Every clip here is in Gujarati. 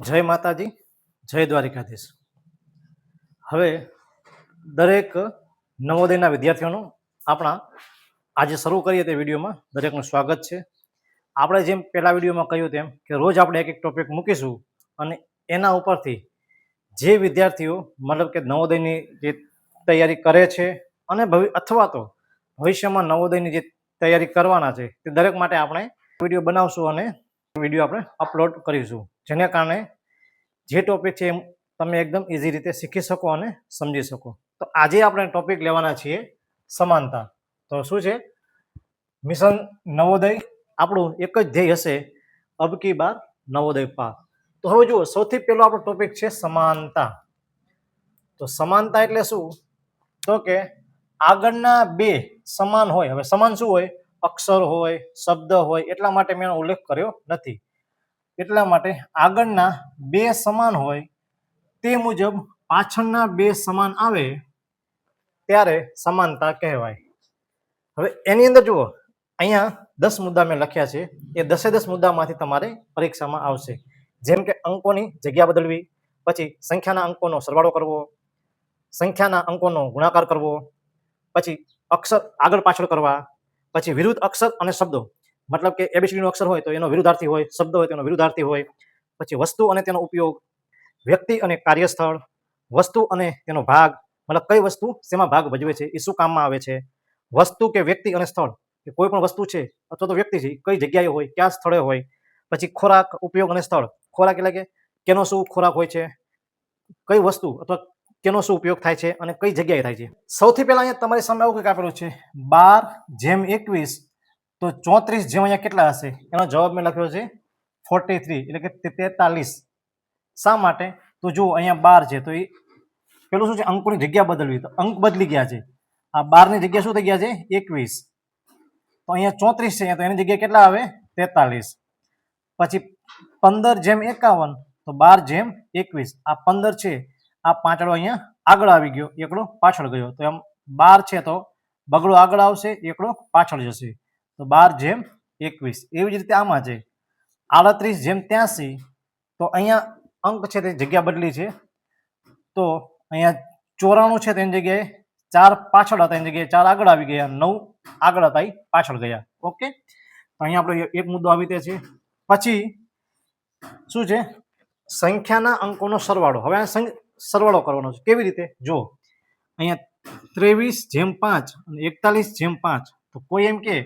જય માતાજી, જય દ્વારિકાધીશ. હવે દરેક નવોદયના વિદ્યાર્થીઓનું આપણા આજે શરૂ કરીએ તે વિડીયોમાં દરેકનું સ્વાગત છે. આપણે જેમ પહેલા વિડીયોમાં કહ્યું તેમ કે રોજ આપણે એક એક ટોપિક મૂકીશું અને એના ઉપરથી જે વિદ્યાર્થીઓ મતલબ કે નવોદયની જે તૈયારી કરે છે અને અથવા તો ભવિષ્યમાં નવોદયની જે તૈયારી કરવાના છે તે દરેક માટે આપણે વિડીયો બનાવશું અને વિડીયો આપણે અપલોડ કરીશું, જેને કારણે જે ટોપિક છે એ તમે એકદમ ઇઝી રીતે શીખી શકો અને સમજી શકો. તો આજે આપણે ટોપિક લેવાના છીએ સમાનતા. તો શું છે? મિશન નવોદય આપણું એક જ ધ્યેય હશે, અબ કી બાર નવોદય પાર. તો હવે જુઓ, સૌથી પહેલો આપણો ટોપિક છે સમાનતા. તો સમાનતા એટલે શું? તો કે આગળના બે સમાન હોય. હવે સમાન શું હોય? અક્ષર હોય, શબ્દ હોય, એટલા માટે મેં એનો ઉલ્લેખ કર્યો નથી. એટલા માટે આગળના બે સમાન હોય તે મુજબ પાછળના બે સમાન આવે ત્યારે સમાનતા કહેવાય. હવે એની અંદર જુઓ, અહીંયા 10 મુદ્દા મેં લખ્યા છે. એ 10 મુદ્દામાંથી તમારે પરીક્ષામાં આવશે. જેમ કે અંકોની જગ્યા બદલવી, પછી સંખ્યાના અંકોનો સરવાળો કરવો, સંખ્યાના અંકોનો ગુણાકાર કરવો, પછી અક્ષર આગળ પાછળ કરવા, પછી વિરુદ્ધ અક્ષર અને શબ્દો, મતલબ કે એબીસીડી નો અક્ષર હોય તો એનો વિરુદ્ધાર્થી હોય, શબ્દ હોય તો એનો વિરુદ્ધાર્થી હોય, પછી વસ્તુ અને તેનો ઉપયોગ, વ્યક્તિ અને કાર્યસ્થળ, વસ્તુ અને તેનો ભાગ, મતલબ કઈ વસ્તુ શેમાં ભાગ ભજવે છે, એ શું કામમાં આવે છે, વસ્તુ કે વ્યક્તિ અને સ્થળ, કે કોઈ પણ વસ્તુ છે અથવા તો વ્યક્તિ છે કઈ જગ્યાએ હોય, કયા સ્થળે હોય, પછી ખોરાક, ઉપયોગ અને સ્થળ. ખોરાક એટલે કે કેનો શું ખોરાક હોય છે, કઈ વસ્તુ અથવા કેનો શું ઉપયોગ થાય છે અને કઈ જગ્યાએ થાય છે. સૌથી પહેલા અહીંયા તમારી સામે આવું કંઈક આપેલું છે, 12:21, તો 34 જેમ અહીંયા કેટલા હશે? એનો જવાબ મેં લખ્યો છે 43, એટલે કે 43. શા માટે? તો જુઓ, અહીંયા 12 છે તો એ પેલું શું છે? અંકોની જગ્યા બદલવી. તો અંક બદલી ગયા છે. આ 12 ની જગ્યા શું થઈ ગયા છે? 21. તો અહીંયા 34 છે તો એની જગ્યાએ કેટલા આવે? 43. પછી 15:51, તો 12:21. આ 15 છે, આ પાંચડો અહીંયા આગળ આવી ગયો, એકડો પાછળ ગયો. તો એમ 12 છે તો બગડો આગળ આવશે, એકડો પાછળ જશે. તો 12:21. એવી જ રીતે આમાં છે 38:83, તો અહીંયા અંક છે તે જગ્યા બદલી છે. તો અહીંયા 94 છે તેની જગ્યાએ 4 પાછળ હતા, એની જગ્યાએ 4 આગળ આવી ગયા, 9 આગળ હતા એ પાછળ ગયા. ઓકે, તો અહીંયા આપણો એક મુદ્દો આવી તે છે. પછી શું છે? સંખ્યાના અંકોનો સરવાળો. હવે આ સરવાળો કરવાનો છે. કેવી રીતે? જો અહીંયા 23:5 અને 41:5, તો કોઈ એમ કે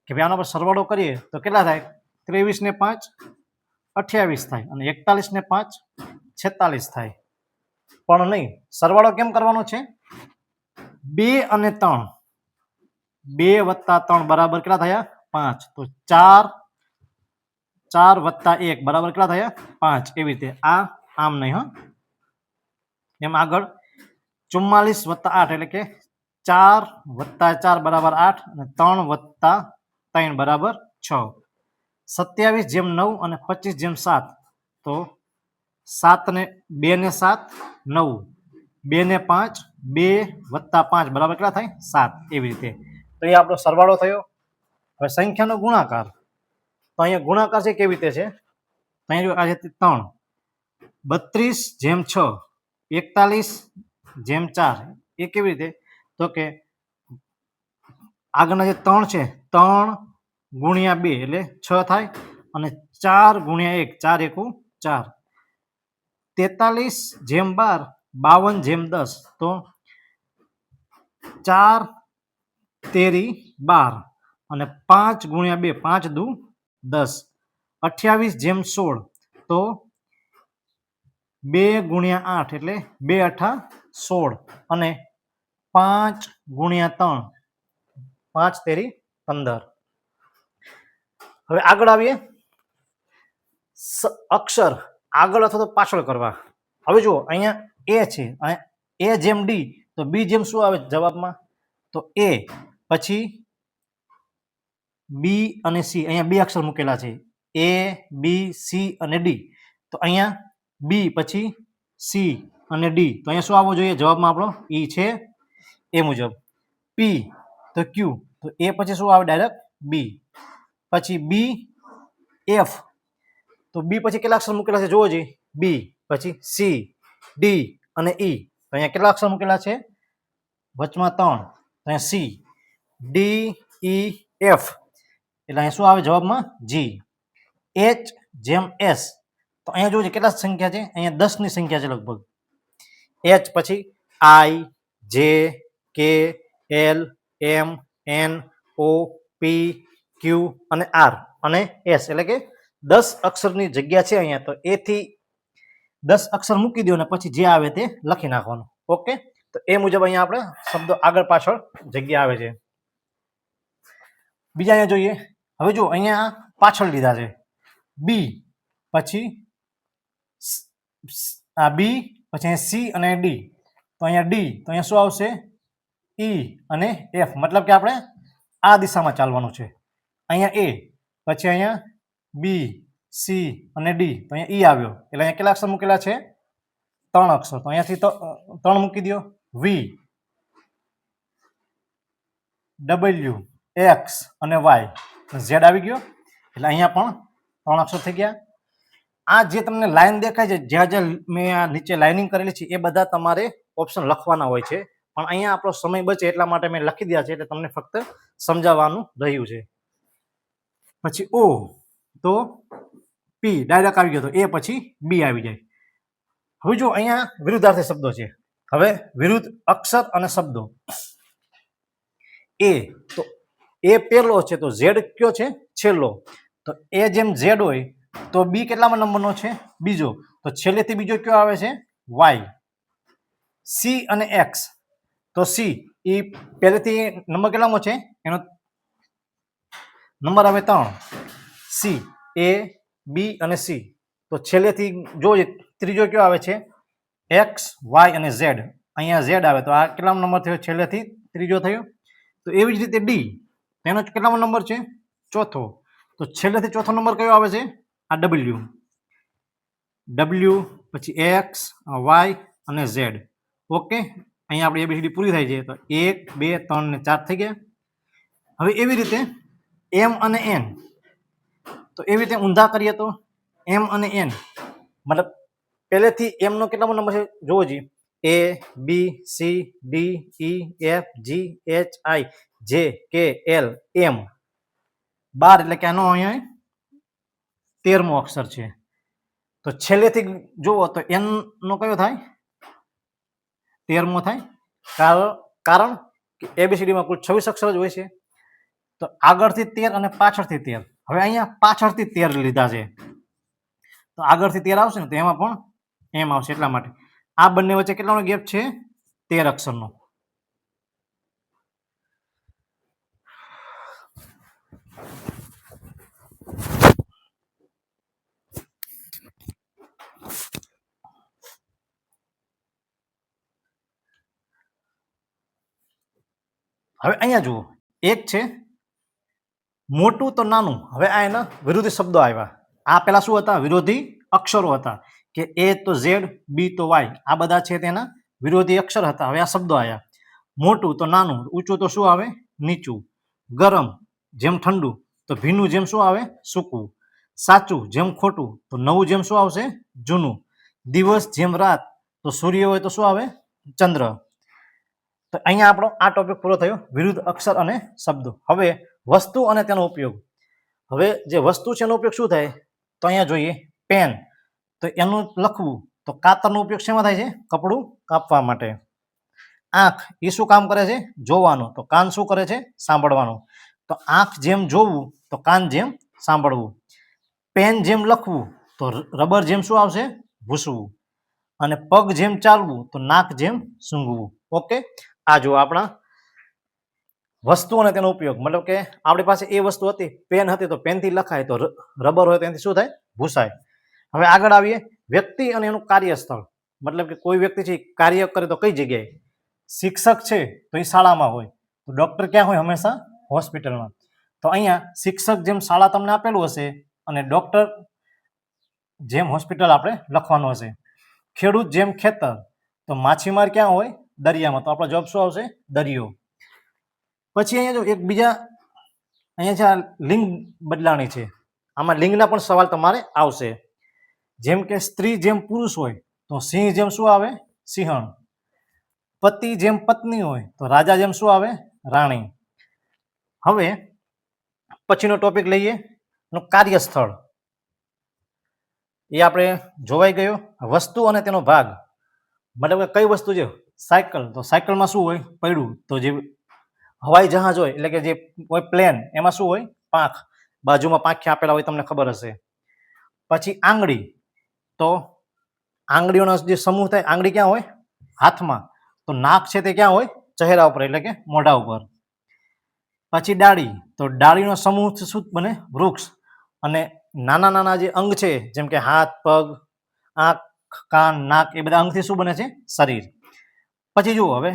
ભાઈ આના પર સરવાળો કરીએ તો કેટલા થાય? 23 ને 5 28 થાય અને 41 ને 5 46 થાય. પણ નહીં, સરવાળો કેમ કરવાનો છે? 2 અને 3, 2 વત્તા 3 બરાબર કેટલા થયા? 5. તો 4 વત્તા 1 બરાબર કેટલા થયા? 5. એવી રીતે આ આમ નહીં, હા, એમ આગળ 44 વત્તા 8 એટલે કે 4 વત્તા 4 બરાબર 8 અને 3 વત્તા 3 બરાબર 6. 27:9 અને 25:7, તો 7 ને 2 ને 7 9, 2 ને 5 2 વત્તા 5 બરાબર કેટલા થાય? 7. એવી રીતે. તો એ આપણો સરવાળો થયો. હવે સંખ્યાનો ગુણાકાર. તો અહીંયા ગુણાકાર છે કેવી રીતે છે? અહીંયા આ છે 3, 32:6, 41:4. એ કેવી રીતે? તો કે આગળના જે 3 છે, 3 ગુણ્યા 2 એટલે 6 થાય અને 4 ગુણ્યા 1, 4 એકુ 4. 43:12, 52:10, તો 4 તેરી 12 અને 5 ગુણ્યા 2, 5 દુ 10. 28:16, તો 2 ગુણ્યા 8 એટલે 2 અઠા 16 અને 5 ગુણ્યા 3, 5 તેરી 15. હવે આગળ આવીએ, અક્ષર આગળ અથવા તો પાછળ કરવા. હવે જુઓ, અહીંયા એ છે અને એ જેમ ડી, તો બી જેમ શું આવે જવાબમાં? તો એ, પછી બી અને સી. અહીંયા બે અક્ષર મૂકેલા છે, એ બી સી અને ડી. તો અહીંયા બી પછી સી અને ડી, તો અહીંયા શું આવવો જોઈએ જવાબમાં આપણો? ઈ છે એ મુજબ. પી તો ક્યુ, તો એ પછી શું આવે? ડાયરેક્ટ બી. પછી બી એફ, તો બી પછી કેટલા અક્ષર મૂકેલા છે જોવો જોઈએ? બી, પછી સી, ડી અને ઈ. તો અહીંયા કેટલા અક્ષર મૂકેલા છે? વચમાં 3. તો અહીંયા સી, ડી, ઈ, એફ. એટલે અહીંયા શું આવે જવાબમાં? જી. એચ જેમ એસ. તો અહીંયા જોજો કેટલા સંખ્યા છે? અહીંયા 10 ની સંખ્યા છે લગભગ. એચ પછી આઈ, જે, કે, એલ, એમ, એન, ઓ, પી, ક્યુ અને આર અને એસ. એટલે કે 10 અક્ષરની જગ્યા છે અહીંયા. તો એ થી 10 અક્ષર મૂકી દો અને પછી જે આવે તે લખી નાખવાનું. ઓકે, તો એ મુજબ અહીંયા આપણે શબ્દો આગળ પાછળ જગ્યા આવે છે. બીજા અહીંયા જોઈએ. હવે જો અહીંયા પાછળ લીધા છે બી, પછી આ બી, પછી અહીંયા સી અને ડી. તો અહીંયા ડી, તો અહીંયા શું આવશે? ઈ અને એફ. મતલબ કે આપણે આ દિશામાં ચાલવાનું છે. અહીંયા એ, પછી અહીંયા બી, સી અને ડી. તો અહીંયા ઈ આવ્યો. એટલે અહીંયા કેટલા અક્ષર મૂકેલા છે? 3 અક્ષર. તો અહીંયાથી 3 મૂકી દો. વી, ડબલ્યુ, એક્સ અને વાય. ઝેડ આવી ગયો. એટલે અહીંયા પણ 3 અક્ષર થઈ ગયા. આ જે તમને લાઈન દેખાય છે, જ્યાં જ્યાં મેં આ નીચે લાઇનિંગ કરેલી છે, એ બધા તમારે ઓપ્શન લખવાના હોય છે. પણ અહીંયા આપણો સમય બચે એટલા માટે મેં લખી દીધા છે. એટલે તમને ફક્ત સમજાવવાનું રહ્યું છે. પછી ઓ, તો પી ડાયરેક્ટ આવી ગયો. તો એ પછી બી આવી જાય. હવે જો અહીંયા વિરુદ્ધાર્થી શબ્દો છે. હવે વિરુદ્ધ અક્ષર અને શબ્દો. એ, તો એ પહેલો છે, તો ઝેડ કયો છે? છેલ્લો. તો એ જેમ ઝેડ હોય તો બી કેટલામાં નંબરનો છે? બીજો. તો છેલ્લેથી બીજો કયો આવે છે? વાય. સી અને એક્સ. તો સી એ પહેલેથી નંબર કેટલામાં છે? એનો નંબર આવે 3. સી, એ, બી અને સી. તો છેલ્લેથી જોઈએ ત્રીજો કયો આવે છે? એક્સ, વાય અને ઝેડ. અહીંયા ઝેડ આવે. તો આ કેટલામો નંબર થયો? છેલ્લેથી ત્રીજો થયો. તો એવી જ રીતે ડી, એનો કેટલામો નંબર છે? ચોથો. તો છેલ્લેથી ચોથો નંબર કયો આવે છે? આ ડબલ્યુ. ડબલ્યુ પછી એક્સ, વાય અને ઝેડ. ઓકે, અહીંયા આપણી એબીસીડી પૂરી થાય છે. તો 1, 2, 3 ને 4 થઈ ગયા. હવે એવી રીતે એમ અને એન. તો એવી રીતે ઊંધા કરીએ તો એમ અને એન. મતલબ પહેલેથી એમનો કેટલામો નંબર છે જોવો જી. એ, બી, સી, ડી, ઈ, એફ, જી, એચ, આઈ, જે, કે, એલ, એમ. 12 એટલે કે આનો અહીંયા 13મો અક્ષર છે. તો છેલ્લેથી જુઓ તો એન નો કયો થાય? 13મો થાય. કારણ કે એબીસીડીમાં કુલ 26 અક્ષર જ હોય છે. તો આગળથી 13 અને પાછળથી 13. હવે અહીંયા પાછળથી 13 લીધા છે. તો આગળથી 13 આવશે ને તો એમાં પણ એમ આવશે. એટલા માટે આ બંને વચ્ચે કેટલાનો ગેપ છે? 13 અક્ષરનો. હવે અહીંયા જુઓ, એક છે મોટું તો નાનું. હવે આ એના વિરોધી શબ્દો આવ્યા. આ પેલા શું હતા? વિરોધી અક્ષરો હતા. કે એ તો ઝેડ, બી તો વાય. આ બધા છે તેના વિરોધી અક્ષર હતા. હવે આ શબ્દો આવ્યા. મોટું તો નાનું. ઊંચું તો શું આવે? નીચું. ગરમ જેમ ઠંડુ. તો ભીનું જેમ શું આવે? સૂકું. સાચું જેમ ખોટું. તો નવું જેમ શું આવશે? જૂનું. દિવસ જેમ રાત. તો સૂર્ય હોય તો શું આવે? ચંદ્ર. તો અહીંયા આપણો આ ટોપિક પૂરો થયો, વિરુદ્ધ અક્ષર અને શબ્દો. હવે વસ્તુ અને તેનો ઉપયોગ. હવે જે વસ્તુ છે એનો ઉપયોગ શું થાય? તો અહીંયા જોઈએ પેન. તો એનું લખવું. તો કાતરનો ઉપયોગ શેમાં થાય છે? કપડું કાપવા માટે. આંખ એ શું કામ કરે છે? જોવાનું. તો કાન શું કરે છે? સાંભળવાનું. તો આંખ જેમ જોવું તો કાન જેમ સાંભળવું. પેન જેમ લખવું તો રબર જેમ શું આવશે? ભૂસવું. અને પગ જેમ ચાલવું તો નાક જેમ સૂંઘવું. ઓકે, આ જો આપણા વસ્તુ અને તેનો ઉપયોગ. મતલબ કે આપણી પાસે એ વસ્તુ હતી, પેન હતી તો પેનથી લખાય. તો રબર હોય તો એનાથી શું થાય? ભૂસાય. હવે આગળ આવીએ વ્યક્તિ અને એનું કાર્યસ્થળ. મતલબ કે કોઈ વ્યક્તિ છે કાર્ય કરે તો કઈ જગ્યાએ? શિક્ષક છે તો એ શાળામાં હોય. તો ડોક્ટર ક્યાં હોય? હંમેશા હોસ્પિટલમાં. તો અહીંયા શિક્ષક જેમ શાળા તમને આપેલું હશે અને ડોક્ટર જેમ હોસ્પિટલ આપણે લખવાનું હશે. ખેડૂત જેમ ખેતર. તો માછીમાર ક્યાં હોય? દરિયામાં. તો આપણો જવાબ શું આવશે? દરિયો. પછી અહીંયા જો એક બીજા અહીંયા છે લિંગ બદલાણી છે. આમાં લિંગના પણ સવાલ તમારે આવશે. જેમ કે સ્ત્રી જેમ પુરુષ હોય તો સિંહ જેમ શું આવે? સિંહણ. પતિ જેમ પત્ની હોય તો રાજા જેમ શું આવે? રાણી. હવે પછીનો ટોપિક લઈએ, કાર્યસ્થળ. એ આપણે જોવાઈ ગયો. વસ્તુ અને તેનો ભાગ, મતલબ કે કઈ વસ્તુ છે? સાયકલ. તો સાયકલમાં શું હોય? પૈડું. તો જે હવાઈ જહાજ હોય એટલે કે જે કોઈ પ્લેન, એમાં શું હોય? પાંખ. બાજુમાં પાંખે આપેલા હોય, તમને ખબર હશે. પછી આંગળી. તો આંગળીઓનો જે સમૂહ થાય, આંગળી ક્યાં હોય? હાથમાં. તો નાક છે તે ક્યાં હોય? ચહેરા ઉપર એટલે કે મોઢા ઉપર. પછી ડાળી. તો ડાળીનો સમૂહ શું બને? વૃક્ષ. અને નાના નાના જે અંગ છે જેમ કે હાથ, પગ, આંખ, કાન, નાક, એ બધા અંગથી શું બને છે? શરીર. પછી જુઓ હવે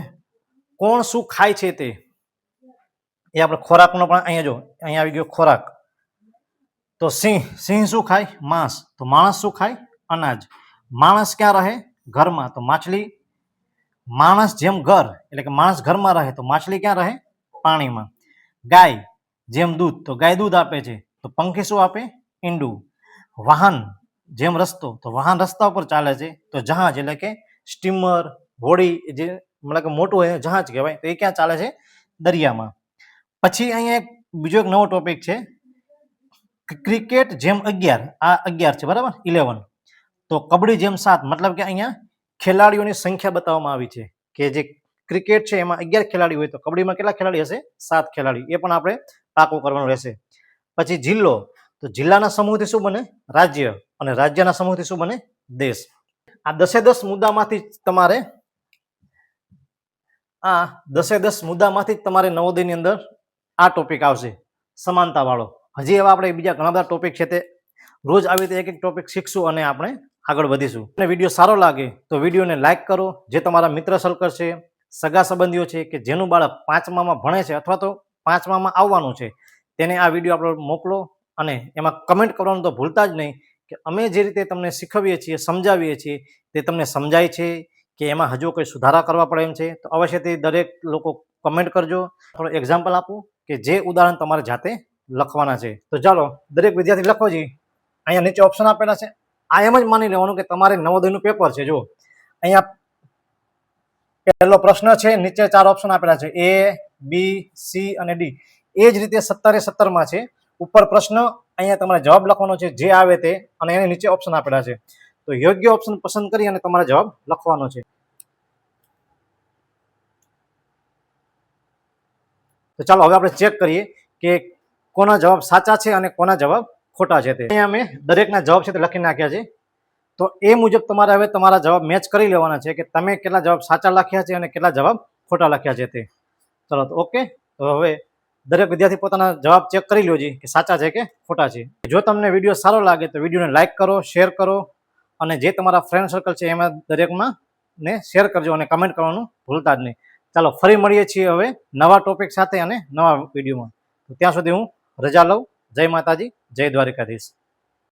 કોણ શું ખાય છે તે, એ આપણે ખોરાકનો પણ અહીંયા જો, અહીંયા આવી ગયો ખોરાક. તો સિંહ. સિંહ શું ખાય? માંસ. તો માણસ શું ખાય? અનાજ. માણસ ક્યાં રહે? ઘરમાં. તો માછલી. માણસ જેમ ઘર એટલે કે માણસ ઘરમાં રહે તો માછલી ક્યાં રહે? પાણીમાં. ગાય જેમ દૂધ, તો ગાય દૂધ આપે છે. તો પંખી શું આપે? ઈંડું. વાહન જેમ રસ્તો, તો વાહન રસ્તા ઉપર ચાલે છે. તો જહાજ એટલે કે સ્ટીમર, હોડી, જે મતલબ કે મોટું હોય જહાજ કહેવાય, તો એ ક્યાં ચાલે છે? દરિયામાં. પછી અહીંયા એક બીજો એક નવો ટોપિક છે, ક્રિકેટ જેમ 11. આ 11 છે, બરાબર? 11. તો કબડ્ડી જેમ 7, મતલબ કે અહીંયા ખેલાડીઓની સંખ્યા બતાવવામાં આવી છે કે જે ક્રિકેટ છે એમાં 11 ખેલાડી હોય તો કબડ્ડીમાં કેટલા ખેલાડી હશે? 7 ખેલાડી. એ પણ આપણે પાકું કરવાનું રહેશે. પછી જિલ્લો. તો જિલ્લાના સમૂહથી શું બને? રાજ્ય. અને રાજ્યના સમૂહથી શું બને? દેશ. આ 10 મુદ્દામાંથી તમારે તમારે નવોદયની અંદર આ ટોપિક આવશે, સમાનતા વાળો. હજી એવા આપણે બીજા ઘણા બધા ટોપિક છે તે રોજ આવી રીતે એક એક ટોપિક શીખશું અને આપણે આગળ વધીશું. અને વિડીયો સારો લાગે તો વિડીયોને લાઇક કરો. જે તમારા મિત્ર સર્કલ છે, સગા સંબંધીઓ છે કે જેનું બાળક 5મામાં ભણે છે અથવા તો 5મામાં આવવાનું છે, તેને આ વિડીયો આપણે મોકલો. અને એમાં કમેન્ટ કરવાનું તો ભૂલતા જ નહીં કે અમે જે રીતે તમને શીખવીએ છીએ, સમજાવીએ છીએ, તે તમને સમજાય છે કે એમાં હજુ કોઈ સુધારા કરવા પડે એમ છે. તો અવશ્યથી દરેક લોકો કમેન્ટ કરજો. થોડો એક્ઝામ્પલ આપું કે જે ઉદાહરણ તમારે જાતે લખવાના છે. તો ચાલો દરેક વિદ્યાર્થી લખો જી. અહીંયા નીચે ઓપ્શન આપેલા છે. આ એમ જ માની લેવાનું કે તમારે નવોદયનું પેપર છે. જો અહીંયા પહેલો પ્રશ્ન છે, નીચે 4 ઓપ્શન આપેલા છે, A, B, C અને D. એ જ રીતે 17 છે. ઉપર પ્રશ્ન, અહીંયા તમારે જવાબ લખવાનો છે જે આવે તે, અને એની નીચે ઓપ્શન આપેલા છે. તો યોગ્ય ઓપ્શન પસંદ કરી અને તમારે જવાબ લખવાનો છે. તો ચાલો હવે આપણે ચેક કરીએ કે કોના જવાબ સાચા છે અને કોના જવાબ ખોટા છે. તે અહીંયા મેં દરેકના જવાબ છે તે લખી નાખ્યા છે. તો એ મુજબ તમારે હવે તમારા જવાબ મેચ કરી લેવાના છે કે તમે કેટલા જવાબ સાચા લખ્યા છે અને કેટલા જવાબ ખોટા લખ્યા છે તે. ચલો તો ઓકે. તો હવે દરેક વિદ્યાર્થી પોતાના જવાબ ચેક કરી લો જી કે સાચા છે કે ખોટા છે. જો તમને વિડીયો સારો લાગે તો વિડીયોને લાઇક કરો, શેર કરો, અને જે તમારા ફ્રેન્ડ સર્કલ છે એમાં દરેકમાં ને શેર કરજો અને કમેન્ટ કરવાનું ભૂલતા જ નહીં. ચાલો ફરી મળીએ છીએ હવે નવા ટોપિક સાથે અને નવા વિડીયોમાં. ત્યાં સુધી હું રજા લઉં. જય માતાજી, જય દ્વારિકાધીશ.